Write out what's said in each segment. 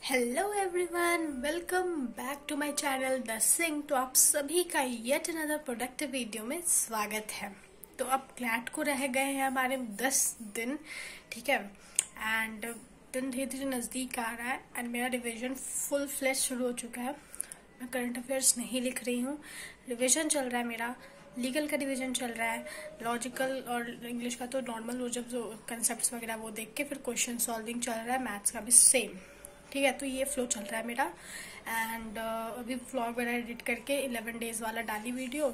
Hello everyone, welcome back to my channel the Singh. तो आप सभी का येट अनदर प्रोडक्टिव वीडियो में स्वागत है। तो अब क्लैट को रह गए हैं हमारे 10 दिन, ठीक है। एंड दिन धीरे धीरे नज़दीक आ रहा है एंड मेरा रिवीजन फुल फ्लेश शुरू हो चुका है। मैं करंट अफेयर्स नहीं लिख रही हूँ, रिवीजन चल रहा है मेरा। लीगल का रिवीजन चल रहा है, लॉजिकल और इंग्लिश का तो नॉर्मल वो जब जो कंसेप्ट वगैरह वो देख के फिर क्वेश्चन सॉल्विंग चल रहा है, मैथ्स का भी सेम, ठीक है। तो ये फ्लो चल रहा है मेरा। एंड अभी व्लॉग वगैरह एडिट करके 11 डेज वाला डाली वीडियो।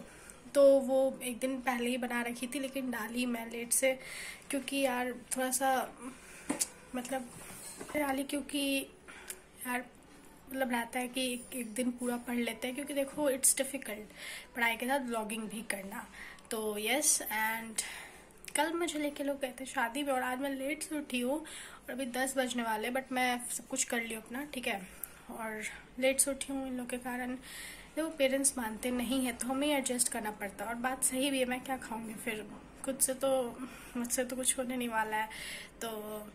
तो वो एक दिन पहले ही बना रखी थी लेकिन डाली मैं लेट से, क्योंकि यार थोड़ा सा मतलब डाली क्योंकि यार मतलब रहता है कि एक दिन पूरा पढ़ लेते हैं, क्योंकि देखो इट्स डिफिकल्ट पढ़ाई के साथ व्लॉगिंग भी करना। तो यस, एंड कल मुझे लेके लोग गए थे शादी में और आज मैं लेट से उठी हूँ और अभी 10 बजने वाले, बट मैं सब कुछ कर ली अपना, ठीक है। और लेट से उठी हूँ इन लोग के कारण। देखो पेरेंट्स मानते नहीं है तो हमें एडजस्ट करना पड़ता है, और बात सही भी है। मैं क्या खाऊंगी फिर, खुद से तो मुझसे तो कुछ होने नहीं वाला है। तो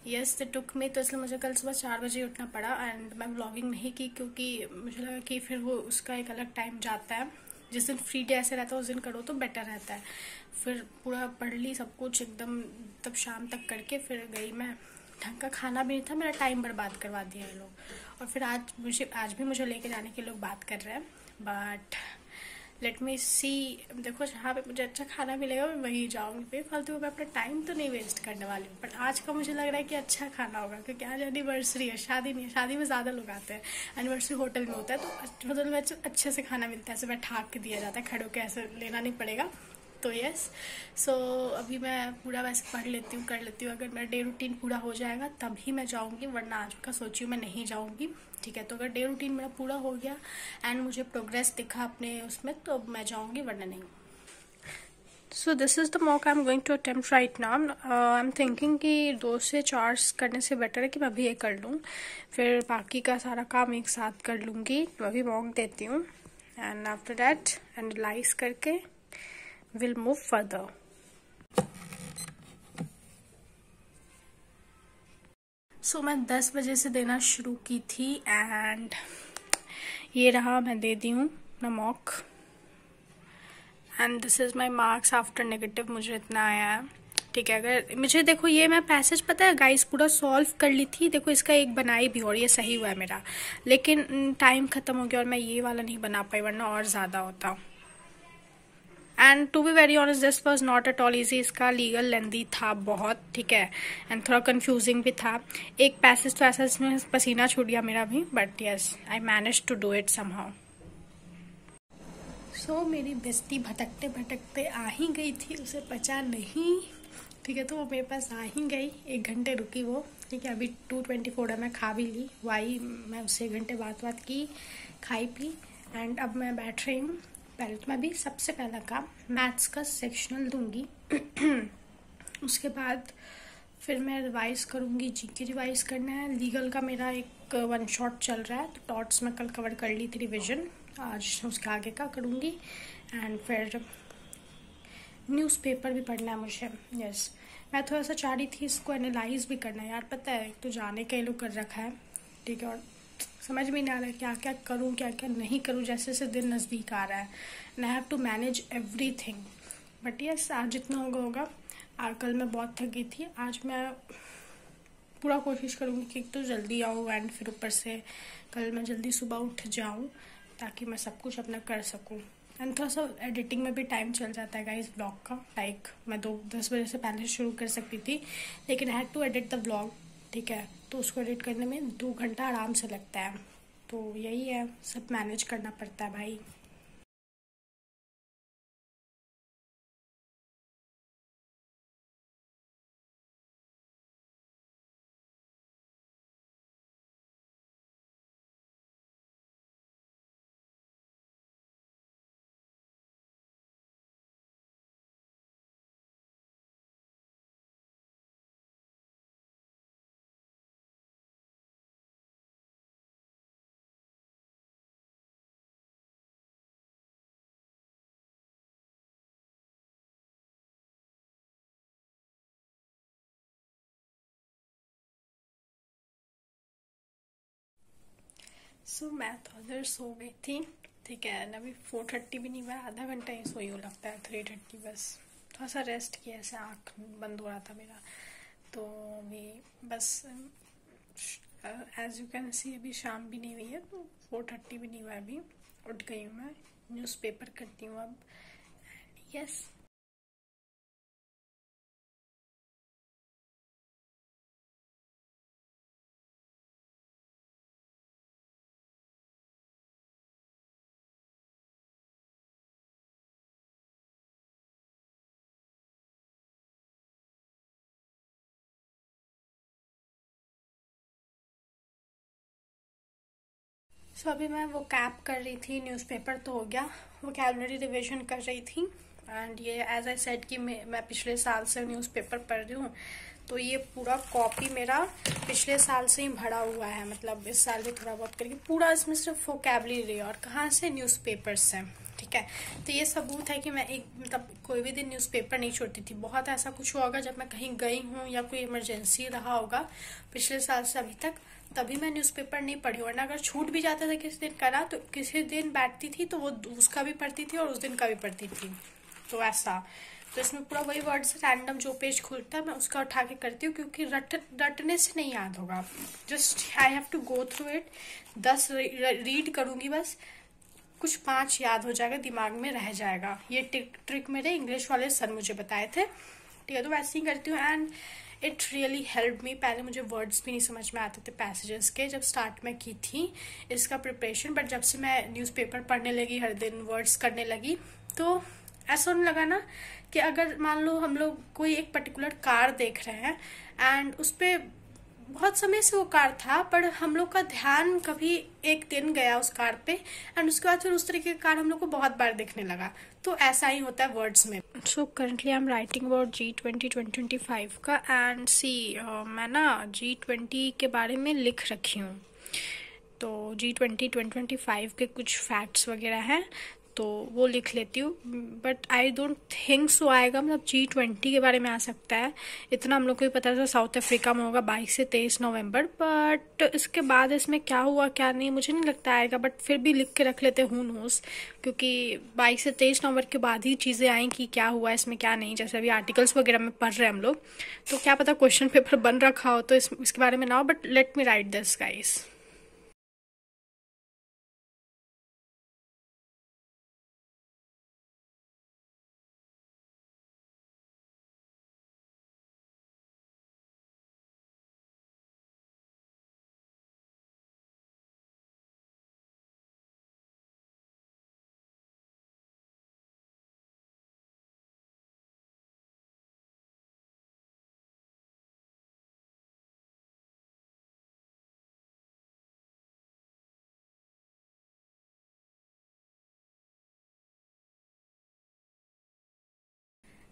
यस द टुक में, तो इसलिए मुझे कल सुबह 4 बजे उठना पड़ा एंड मैं व्लॉगिंग नहीं की क्योंकि मुझे लगा कि फिर वो उसका एक अलग टाइम जाता है। जिस दिन फ्री डे ऐसे रहता है उस दिन करो तो बेटर रहता है। फिर पूरा पढ़ ली सब कुछ एकदम, तब शाम तक करके फिर गई मैं। ढंग का खाना भी नहीं था, मेरा टाइम बर्बाद करवा दिया ये लोग। और फिर आज भी मुझे लेके जाने के लोग बात कर रहे हैं, बट लेट मी सी। देखो जहाँ पे मुझे अच्छा खाना मिलेगा मैं वहीं जाऊँगी, बेफालतू मैं अपना टाइम तो नहीं वेस्ट करने वाली हूँ। बट आज का मुझे लग रहा है कि अच्छा खाना होगा, क्योंकि आज एनिवर्सरी है, शादी नहीं है। शादी में ज़्यादा लोग आते हैं, एनिवर्सरी होटल में होता है तो होटल में अच्छे से खाना मिलता है, ऐसे बैठा के दिया जाता है, खड़े होकर ऐसे लेना नहीं पड़ेगा। तो यस, सो अभी मैं पूरा वैसे पढ़ लेती हूँ, कर लेती हूँ। अगर मेरा डे रूटीन पूरा हो जाएगा तभी मैं जाऊँगी, वरना आज का सोची हूँ मैं नहीं जाऊँगी, ठीक है। तो अगर डे रूटीन मेरा पूरा हो गया एंड मुझे प्रोग्रेस दिखा अपने उसमें तो मैं जाऊँगी, वरना नहीं। So this is the mock I am going to attempt right now. I am thinking कि 2 से 4 करने से बेटर है कि मैं अभी ये कर लूँ, फिर बाकी का सारा काम एक साथ कर लूँगी। तो अभी मॉक देती हूँ एंड आफ्टर दैट एनालाइज करके विल मूव फर्दर। सो मैं 10 बजे से देना शुरू की थी एंड ये रहा, मैं दे दी हूँ अपना mock and this is my marks after negative. मुझे इतना आया है, ठीक है। अगर मुझे देखो ये मैं पैसेज पता है गाइस पूरा सॉल्व कर ली थी, देखो इसका एक बनाई भी और ये सही हुआ है मेरा, लेकिन टाइम ख़त्म हो गया और मैं ये वाला नहीं बना पाई, वरना और ज़्यादा होता। And to be very honest this was not at all easy. इसका लीगल लेंदी था बहुत, ठीक है, एंड थोड़ा कंफ्यूजिंग भी था। एक पैसेज तो ऐसा जिसमें पसीना छूट गया मेरा भी, but yes I manage to do it somehow. So मेरी बेस्टी भटकते भटकते आ ही गई थी, उसे पचा नहीं, ठीक है। तो वो मेरे पास आ ही गई, 1 घंटे रुकी वो, ठीक है। अभी 2:24 है, मैं खा भी ली, वाई मैं उससे 1 घंटे बात की, खाई पी एंड अब मैं बैठ रही हूँ। पहले तो मैं भी सबसे पहला काम मैथ्स का सेक्शनल दूंगी उसके बाद फिर मैं रिवाइज करूँगी, जीके रिवाइज करना है। लीगल का मेरा एक 1 शॉट चल रहा है, तो टॉट्स मैं कल कवर कर ली थी, रिविजन आज उसके आगे का करूँगी। एंड फिर न्यूज़पेपर भी पढ़ना है मुझे, यस। मैं थोड़ा सा चाह रही थी इसको एनालाइज भी करना है यार, पता है तो जाने के लोग कर रखा है, ठीक है। और समझ में नहीं आ रहा है क्या क्या करूँ क्या क्या नहीं करूँ, जैसे जैसे दिन नज़दीक आ रहा है and I have to manage everything. But yes, आज जितना होगा होगा। कल मैं बहुत थक गई थी, आज मैं पूरा कोशिश करूँगी कि एक तो जल्दी आऊँ एंड फिर ऊपर से कल मैं जल्दी सुबह उठ जाऊँ ताकि मैं सब कुछ अपना कर सकूँ। एंड थोड़ा सा एडिटिंग में भी टाइम चल जाता है गाइस ब्लॉग का, लाइक मैं 10 बजे से पहले शुरू कर सकती थी, लेकिन I had to edit the blog, ठीक है। तो उसको एडिट करने में 2 घंटा आराम से लगता है। तो यही है, सब मैनेज करना पड़ता है भाई। सो मैं तो उधर सो गई थी, ठीक है। अभी 4:30 भी नहीं हुआ, आधा घंटा ही सोई हूँ लगता है, 3:30 बस। थोड़ा सा रेस्ट किया, ऐसे आँख बंद हो रहा था मेरा। तो अभी बस एज यू कैन सी अभी शाम भी नहीं हुई है, तो 4:30 भी नहीं हुआ है अभी। उठ गई हूँ मैं, न्यूज़पेपर करती हूँ अब। यस। सो अभी मैं वो कैप कर रही थी, न्यूज़पेपर तो हो गया, वोकैबुलरी रिवीजन कर रही थी। एंड ये एज आई सेड कि मैं पिछले साल से न्यूज़पेपर पढ़ रही हूँ, तो ये पूरा कॉपी मेरा पिछले साल से ही भरा हुआ है। मतलब इस साल भी थोड़ा बहुत करके पूरा इसमें सिर्फ वोकैबुलरी और कहाँ से, न्यूज़पेपर से, ठीक है। तो ये सबूत है कि मैं एक मतलब कोई भी दिन न्यूज़पेपर नहीं छोड़ती थी। बहुत ऐसा कुछ हुआ होगा जब मैं कहीं गई हूँ या कोई इमरजेंसी रहा होगा पिछले साल से अभी तक, तभी मैं न्यूज़पेपर नहीं पढ़ी। वरना अगर छूट भी जाता था किसी दिन करा, तो किसी दिन बैठती थी तो वो उसका भी पढ़ती थी और उस दिन का भी पढ़ती थी। तो ऐसा, तो इसमें पूरा वही वर्ड्स रैंडम जो पेज खुलता है मैं उसका उठा के करती हूँ, क्योंकि रटने से नहीं याद होगा। Just I have to go through it. 10 read करूंगी बस, कुछ 5 याद हो जाएगा, दिमाग में रह जाएगा। ये ट्रिक मेरे इंग्लिश वाले सर मुझे बताए थे, ठीक है। तो वैसे ही करती हूँ and it really help me. पहले मुझे वर्ड्स भी नहीं समझ में आते थे पैसेजेस के, जब स्टार्ट में की थी इसका प्रिपरेशन। बट जब से मैं न्यूज़पेपर पढ़ने लगी, हर दिन वर्ड्स करने लगी, तो ऐसा होने लगा ना कि अगर मान लो हम लोग कोई एक पर्टिकुलर कार देख रहे हैं एंड उस पर बहुत समय से वो कार था, पर हम लोग का ध्यान कभी एक दिन गया उस कार पे एंड उसके बाद फिर उस तरीके का कार हम लोग को बहुत बार दिखने लगा। तो ऐसा ही होता है वर्ड्स में। So currently I am writing about G20 2025 का। एंड सी मैं ना G20 के बारे में लिख रखी हूँ। तो G20 2025 के कुछ फैक्ट्स वगैरह हैं, तो वो लिख लेती हूँ। But I don't think so आएगा, मतलब G20 के बारे में आ सकता है, इतना हम लोग को भी पता था। साउथ अफ्रीका में होगा 22 से 23 नवंबर। बट इसके बाद इसमें क्या हुआ क्या नहीं मुझे नहीं लगता आएगा, बट फिर भी लिख के रख लेते, हूँ नोस, क्योंकि 22 से 23 नवंबर के बाद ही चीज़ें आई कि क्या हुआ इसमें क्या नहीं। जैसे अभी आर्टिकल्स वगैरह में पढ़ रहे हैं हम लोग, तो क्या पता क्वेश्चन पेपर बन रखा हो तो इसके बारे में ना हो। But let me write this guys.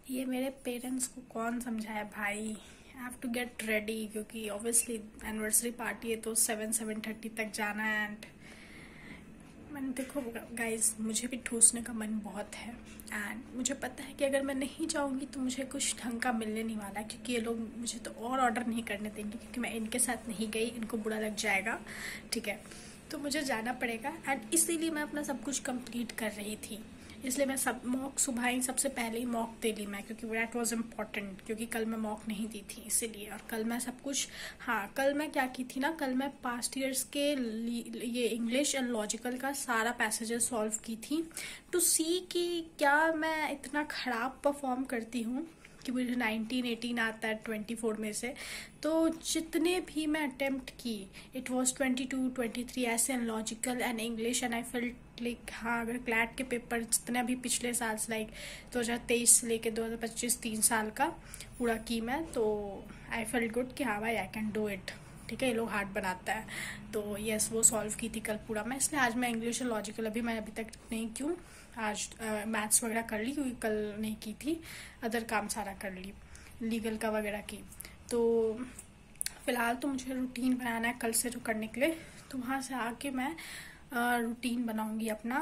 ये मेरे पेरेंट्स को कौन समझाए भाई। I have to get ready, क्योंकि ऑब्वियसली एनिवर्सरी पार्टी है तो 7-7:30 तक जाना है। एंड मैंने देखो गाइज, मुझे भी ठूसने का मन बहुत है एंड मुझे पता है कि अगर मैं नहीं जाऊंगी तो मुझे कुछ ढंग का मिलने नहीं वाला, क्योंकि ये लोग मुझे तो और ऑर्डर नहीं करने देंगे, क्योंकि मैं इनके साथ नहीं गई, इनको बुरा लग जाएगा, ठीक है। तो मुझे जाना पड़ेगा एंड इसीलिए मैं अपना सब कुछ कंप्लीट कर रही थी। इसलिए मैं सब मॉक सुबह ही सबसे पहले ही मॉक दे ली मैं, क्योंकि दैट वाज इम्पॉर्टेंट, क्योंकि कल मैं मॉक नहीं दी थी इसीलिए। और कल मैं सब कुछ, हाँ कल मैं क्या की थी ना, कल मैं पास्ट ईयर्स के ये इंग्लिश एंड लॉजिकल का सारा पैसेजेस सॉल्व की थी, टू सी कि क्या मैं इतना खराब परफॉर्म करती हूँ कि मुझे 19-18 आता है 24 में से। तो जितने भी मैं अटेम्प्ट की, इट वाज 22-23 ऐसे and logical and English, and I felt like हाँ, अगर क्लैट के पेपर जितने भी पिछले साल से लाइक 2023 से लेके 2025 3 साल का पूरा की मैं, तो आई फेल्ट गुड कि हाँ भाई आई कैन डू इट, ठीक है। ये लोग हार्ड बनाता है, तो यस वो सॉल्व की थी कल पूरा मैं। इसलिए आज मैं इंग्लिश और लॉजिकल अभी मैं अभी तक नहीं क्यों, आज मैथ्स वगैरह कर ली, क्योंकि कल नहीं की थी, अदर काम सारा कर ली, लीगल का वगैरह की। तो फ़िलहाल तो मुझे रूटीन बनाना है कल से जो करने के लिए, तो वहाँ से आके मैं रूटीन बनाऊंगी अपना,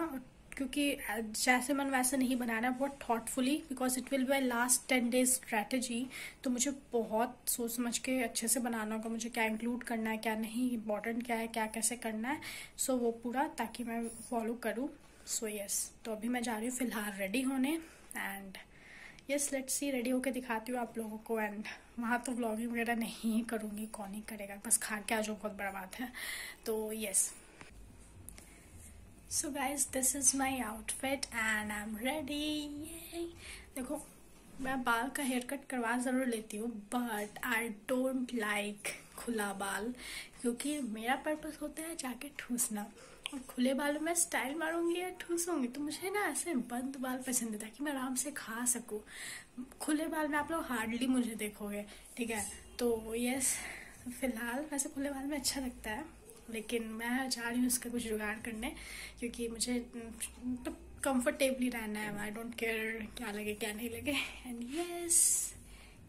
क्योंकि जैसे मन वैसे नहीं बनाना है, बहुत thoughtfully, because it will be last 10 days strategy. तो मुझे बहुत सोच समझ के अच्छे से बनाना होगा, मुझे क्या इंक्लूड करना है, क्या नहीं, इंपॉर्टेंट क्या है, क्या कैसे करना है। सो वो पूरा ताकि मैं फॉलो करूँ। सो यस, तो अभी मैं जा रही हूँ फिलहाल रेडी होने। And yes, let's see, ready होके दिखाती हूँ आप लोगों को। एंड वहाँ तो व्लॉगिंग वगैरह नहीं करूँगी, कौन ही करेगा, बस खा के आ जाओ, बहुत बड़ा बात है। तो yes, so guys this is my outfit and I am ready. देखो, मैं बाल का हेयर कट करवा ज़रूर लेती हूँ, बट आई डोंट लाइक खुला बाल, क्योंकि मेरा पर्पस होता है जाके ठूसना। और खुले बालों में स्टाइल मारूंगी या ठूसूंगी, तो मुझे ना ऐसे बंद बाल पसंद है ताकि मैं आराम से खा सकूँ। खुले बाल में आप लोग हार्डली मुझे देखोगे, ठीक है। तो यस, फिलहाल वैसे खुले बाल में अच्छा लगता है, लेकिन मैं चाह रही हूँ इसका कुछ जुगाड़ करने, क्योंकि मुझे तो कंफर्टेबली रहना है। आई डोंट केयर क्या लगे क्या नहीं लगे। एंड यस,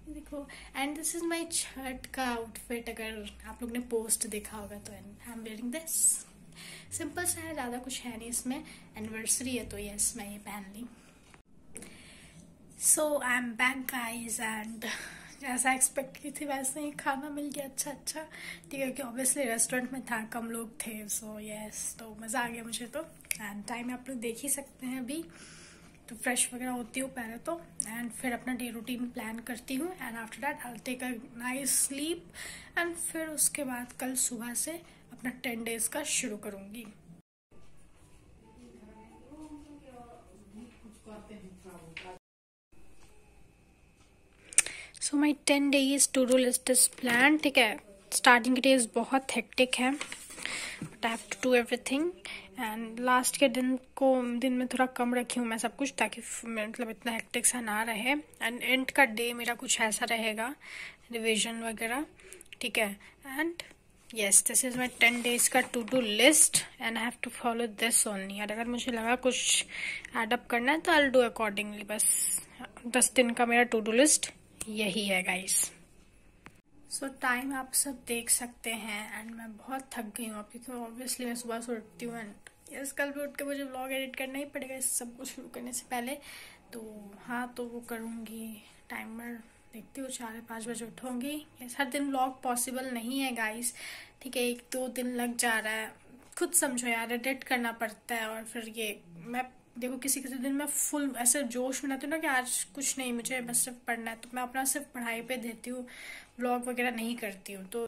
देखो, एंड दिस इज माई छठ का आउटफिट। अगर आप लोग ने पोस्ट देखा होगा तो I am wearing this. Simple सा है, ज़्यादा कुछ है नहीं इसमें, एनिवर्सरी है तो यस मैं ये पहन ली। So I am back guys, and जैसा एक्सपेक्ट की थी वैसे ही खाना मिल गया अच्छा। ठीक है, कि ऑब्वियसली रेस्टोरेंट में था, कम लोग थे। सो यस, तो मज़ा आ गया मुझे तो। एंड टाइम आप लोग देख ही सकते हैं अभी। तो फ्रेश वगैरह होती हूँ पहले तो, एंड फिर अपना डे रूटीन प्लान करती हूँ। And after that I will take a nice sleep. एंड फिर उसके बाद कल सुबह से अपना 10 डेज का शुरू करूँगी। So my 10 days to do list is plan. ठीक है, स्टार्टिंग के डेज बहुत हेक्टिक है, but I have to do everything. And last के दिन में थोड़ा कम रखी हूँ मैं सब कुछ, ताकि मतलब इतना हेक्टिक सा ना रहे। एंड एंड का डे मेरा कुछ ऐसा रहेगा, रिविजन वगैरह, ठीक है। And yes, this is my 10 days का to do list, and I have to follow this only. और अगर मुझे लगा कुछ एडअप करना है तो आई विल डू अकॉर्डिंगली। बस 10 दिन का मेरा टू डू लिस्ट यही है गाइस। सो टाइम आप सब देख सकते हैं, एंड मैं बहुत थक गई हूँ अभी। तो ऑब्वियसली मैं सुबह से उठती हूँ, एंड यस, कल भी उठ के मुझे व्लॉग एडिट करना ही पड़ेगा इस सब कुछ शुरू करने से पहले। तो हाँ, तो वो करूँगी। टाइमर देखती हूँ, 4 या 5 बजे उठूँगी। यस, हर दिन व्लॉग पॉसिबल नहीं है गाइस, ठीक है, 1-2 दिन लग जा रहा है। खुद समझो यार, एडिट करना पड़ता है। और फिर ये मैं देखो, किसी किसी दिन मैं फुल ऐसे जोश में रहती हूँ ना कि आज कुछ नहीं, मुझे बस सिर्फ पढ़ना है, तो मैं अपना सिर्फ पढ़ाई पे देती हूँ, व्लॉग वगैरह नहीं करती हूँ। तो